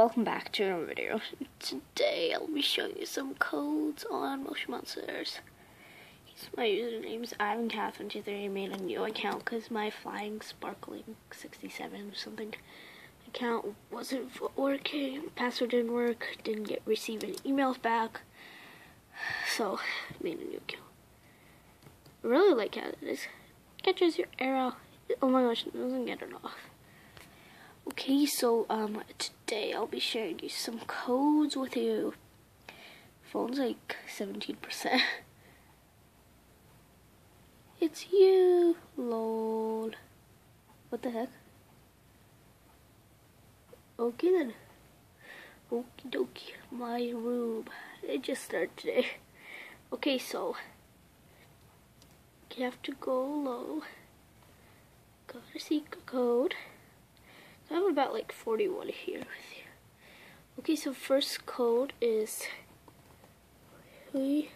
welcome back to another video. Today I'll be showing you some codes on Motion Monsters. My username is IvanCath123. I made a new account because my Flying Sparkling 67 or something account wasn't working. Password didn't work, didn't receive any emails back, so I made a new account. I really like how it is. Catches your arrow. Oh my gosh, it doesn't get it off. Okay, so today I'll be sharing you some codes with you. Phone's like 17%. It's you, lol. What the heck? Okay then. Okie dokie, my room. It just started today. Okay, so you have to go low. Got a secret code. I have about like 41 here with you. Okay, so first code is we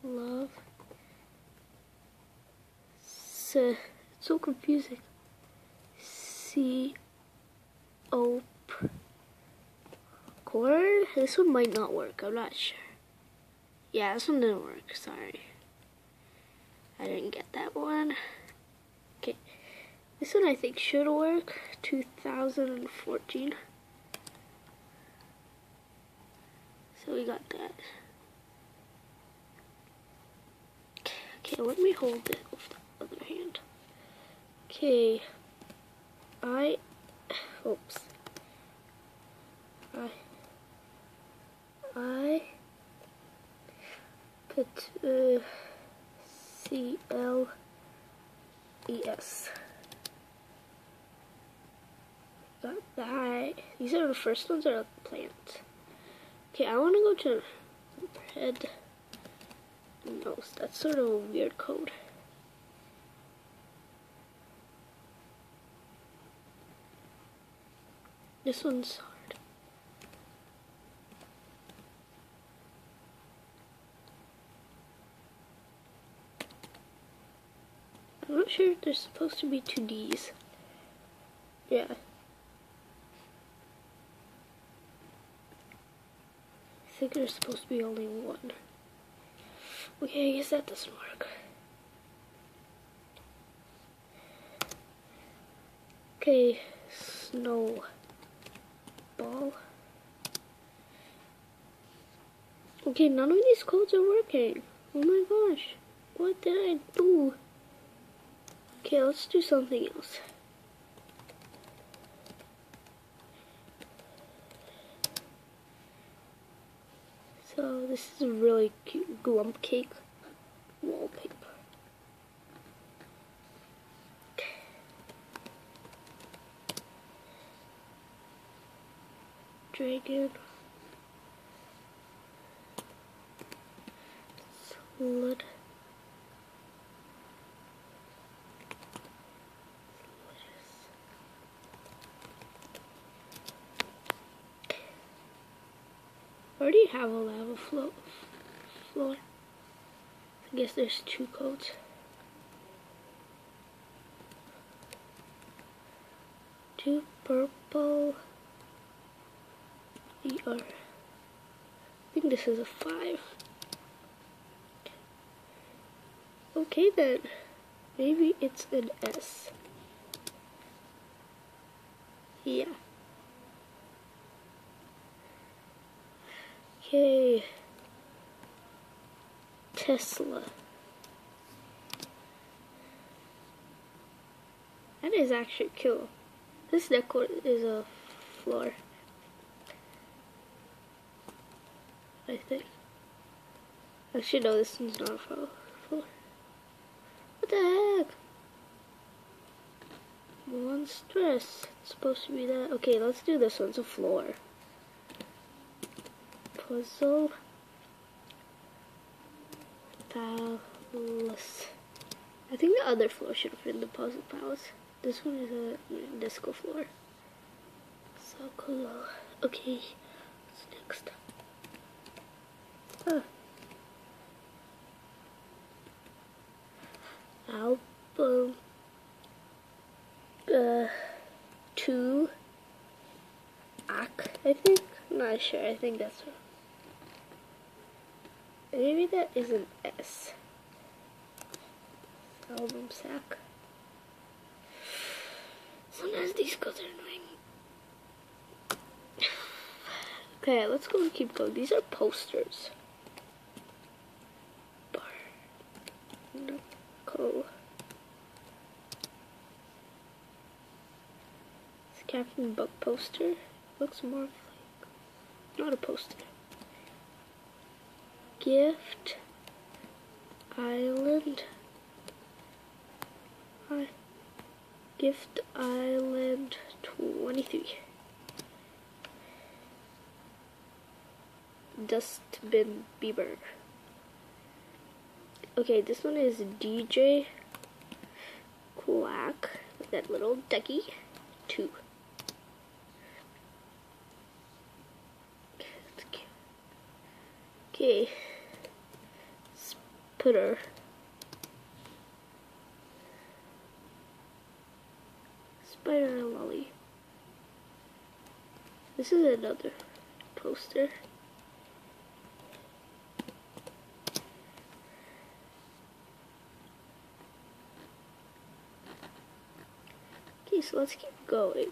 love it's so confusing. Chord. This one might not work. I'm not sure. Yeah, this one didn't work. Sorry, I didn't get that one. Okay. This one I think should work. 2014. So we got that. Okay, let me hold it with the other hand. Okay. Oops. I put CLES. Got that. These are the first ones are like plants. Okay, I want to go to head nose. That's sort of a weird code. This one's hard. I'm not sure if there's supposed to be 2 Ds. Yeah. I think there's supposed to be only 1. Okay, I guess that doesn't work. Okay, snowball. Okay, none of these codes are working. Oh my gosh, what did I do? Okay, let's do something else. So this is a really cute glump cake wallpaper. Okay. Dragon. Slud. I already have a lava floor. I guess there's 2 codes. 2 purple. I think this is a 5. Okay then, maybe it's an S. Yeah. Okay. Tesla. That is actually cool. This decor is a floor, I think. Actually, no, this one's not a floor. What the heck? Monstrous. It's supposed to be that. Okay, let's do this one's a floor. Puzzle. Palace. I think the other floor should have been the puzzle palace. This one is a disco floor. So cool. Okay, what's next? Album 2 act I think, I'm not sure, I think that's what. Maybe that is an S. Album sack. Sometimes these codes are annoying. Okay, let's go and keep going. These are posters. Barnacle. It's Captain Buck poster. Looks more like not a poster. Gift Island. Gift Island 23. Dustbin Bieber. Okay, this one is DJ Quack, that little ducky, 2. Okay, Spitter. Spider Lolly. This is another poster. Okay, so let's keep going.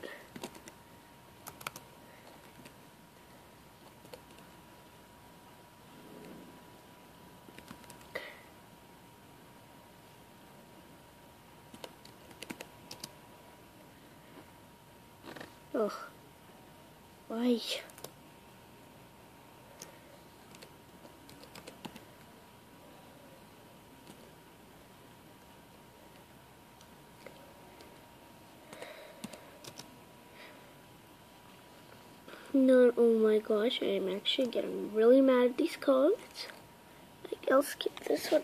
Ugh. Why? No, oh my gosh, I am actually getting really mad at these codes. Like, I'll skip this one.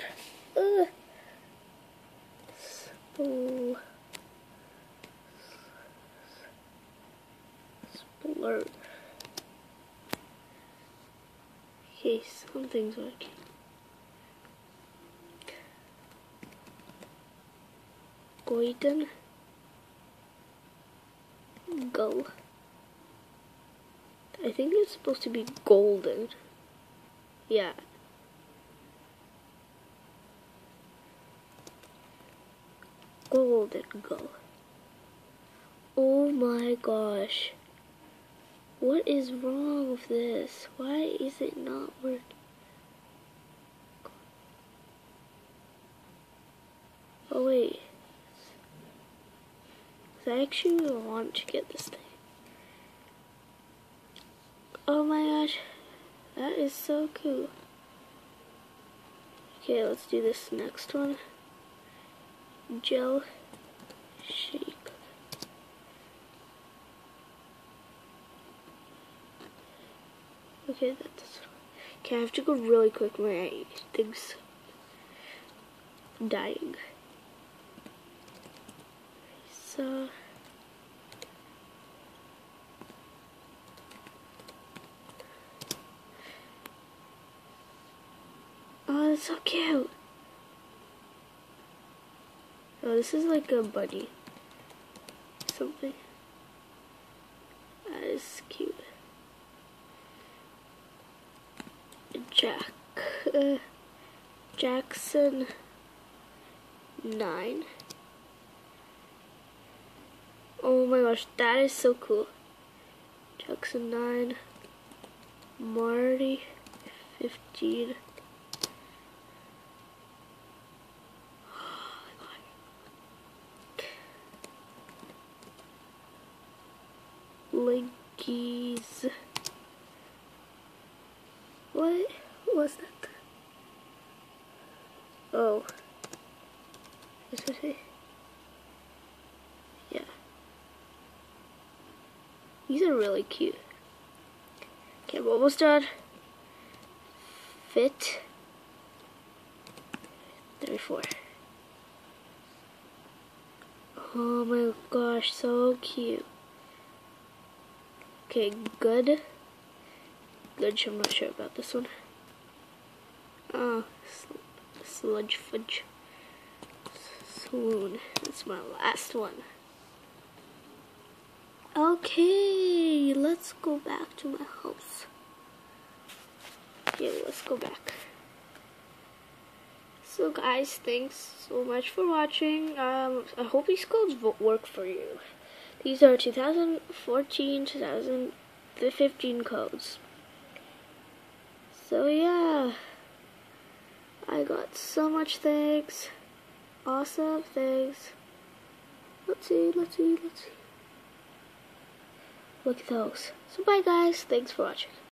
Splur. Okay, something's working. Goiden. Go. I think it's supposed to be golden. Yeah. Golden Go. Oh my gosh. What is wrong with this? Why is it not working? Oh wait. I actually want to get this thing. Oh my gosh. That is so cool. Okay, let's do this next one. Gel shake. Okay, that's okay. I have to go really quick. My thing's dying. So oh, that's so cute. Oh, this is like a bunny. Something. That is cute. Jackson 9. Oh my gosh, that is so cool. Jackson 9. Marty 15. Linkies. What was that? Oh. This is it. Yeah. These are really cute. Okay, I'm almost done. Fit 34. Oh my gosh, so cute. Okay, good. Good, I'm not sure about this one. Oh, Sludge Fudge. Swoon. That's my last one. Okay, let's go back to my house. Yeah, let's go back. So guys, thanks so much for watching. I hope these codes work for you. These are 2014, 2015 codes. So yeah, I got so much things. Awesome things. Let's see. Look at those. So bye guys, thanks for watching.